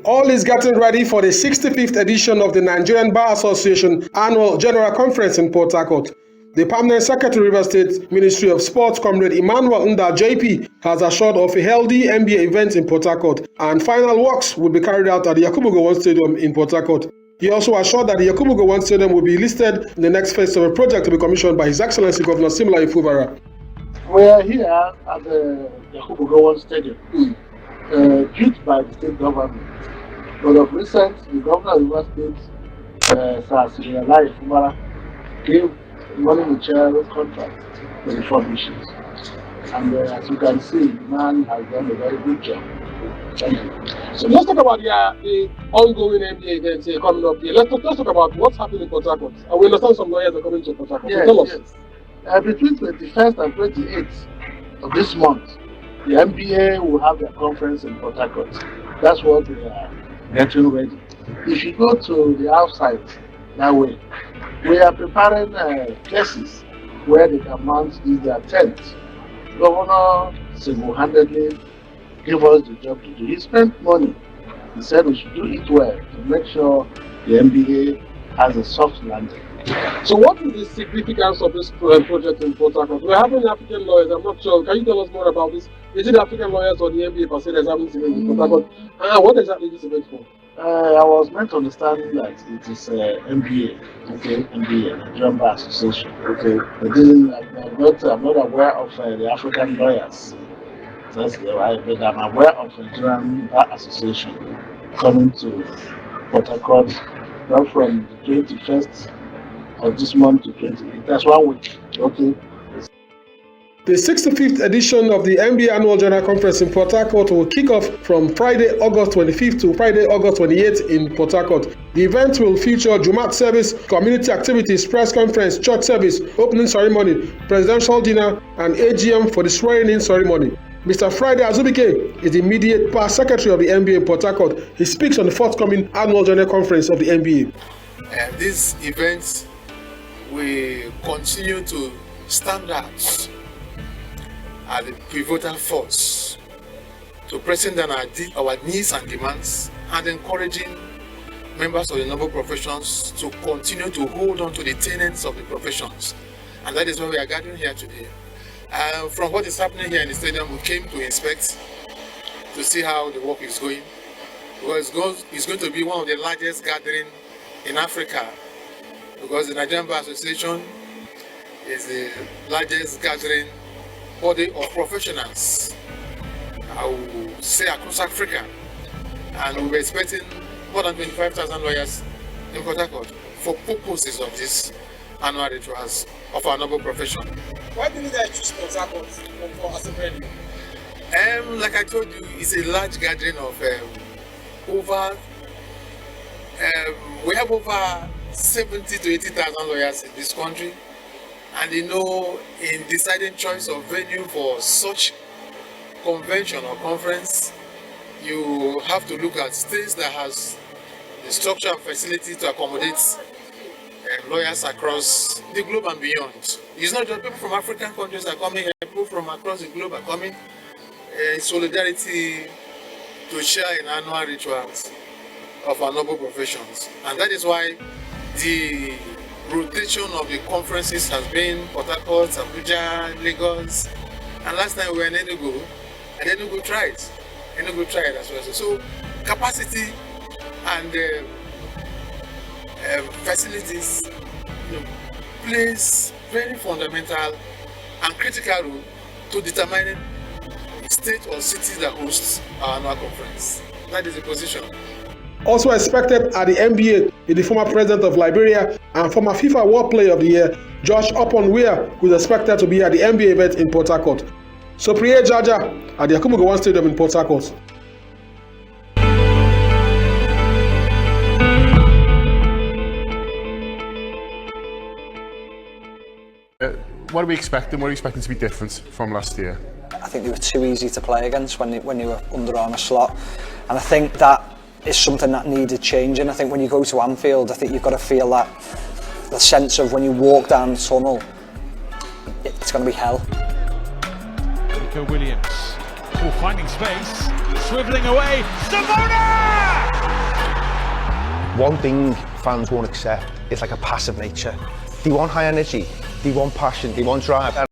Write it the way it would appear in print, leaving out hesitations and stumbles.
All is getting ready for the 65th edition of the Nigerian Bar Association Annual General Conference in Port Harcourt. The Permanent Secretary, River State Ministry of Sports, Comrade Emmanuel Nda JP, has assured of a healthy NBA event in Port Harcourt, and final works will be carried out at the Yakubu Gowon Stadium in Port Harcourt. He also assured that the Yakubu Gowon Stadium will be listed in the next phase of a project to be commissioned by His Excellency Governor Simla Ifubara. We are here at the Yakubu Gowon Stadium, built by the state government. But of recent, the governor of River State, Sir Simla Ifubara, gave Money Michel contract to refurbish it. And as you can see, the man has done a very good job. Thank you. So let's talk about the ongoing NBA events coming up here. Let's talk about what's happening in Port Harcourt. And we understand some lawyers are coming to Port Harcourt. Yes, Tell us. Yes. Between 21st and 28th of this month, the NBA will have their conference in Port Harcourt. That's what we are getting ready. If you go to the outside that way, we are preparing places where they can mount their tents. Governor single-handedly gave us the job to do. He spent money. He said we should do it well to make sure the NBA has a soft landing. So what is the significance of this project in Port Harcourt? We're having African lawyers, I'm not sure. Can you tell us more about this? Is it African lawyers or the NBA per se that's having this event in Port Harcourt? What exactly is this event for? I was meant to understand that it is NBA, okay, NBA, Nigerian Bar Association, okay. But I'm not aware of the African lawyers. That's right, but I'm aware of the Nigerian Bar Association coming to Port Harcourt from the 21st of this month to 28th. That's 1 week, okay. The 65th edition of the NBA Annual General Conference in Port Harcourt will kick off from Friday, August 25th to Friday, August 28th in Port Harcourt. The event will feature Jumat service, community activities, press conference, church service, opening ceremony, presidential dinner, and AGM for the swearing-in ceremony. Mr. Friday Azubike is the immediate past secretary of the NBA in Port Harcourt. He speaks on the forthcoming Annual General Conference of the NBA. These events will continue to stand out as the pivotal force to pressing down our needs and demands and encouraging members of the noble professions to continue to hold on to the tenets of the professions. And that is why we are gathering here today. From what is happening here in the stadium, we came to inspect to see how the work is going. Because it's going to be one of the largest gatherings in Africa, because the Nigerian Bar Association is the largest gathering body of professionals, I will say, across Africa, and we'll be expecting more than 25,000 lawyers in Port Harcourt for purposes of this annual rituals of our noble profession. Why did you guys choose Port Harcourt as a venue? Like I told you, it's a large gathering of we have over 70 to 80,000 lawyers in this country. And in deciding choice of venue for such convention or conference, you have to look at states that has the structure and facility to accommodate lawyers across the globe and beyond. It's not just people from African countries that are coming here, people from across the globe are coming in solidarity to share in annual rituals of our noble professions. And that is why the rotation of the conferences has been Port Harcourt, Abuja, Lagos, and last time we were in Enugu, and Enugu tried as well. So capacity and facilities plays very fundamental and critical role to determining the state or city that hosts our annual conference. That is the position. Also expected at the NBA is the former president of Liberia and former FIFA World Player of the Year, Josh Oponwea, who is expected to be at the NBA event in Port Harcourt. So Priye Jaja at the Yakubu Gowon Stadium in Port Harcourt. What are we expecting? What are you expecting to be different from last year? I think they were too easy to play against when they were under Armour slot, and I think that is something that needed changing. I think when you go to Anfield, I think you've got to feel that the sense of when you walk down the tunnel, it's going to be hell. Nico Williams, finding space, swivelling away, Savona! One thing fans won't accept is like a passive nature. They want high energy, they want passion, they want drive.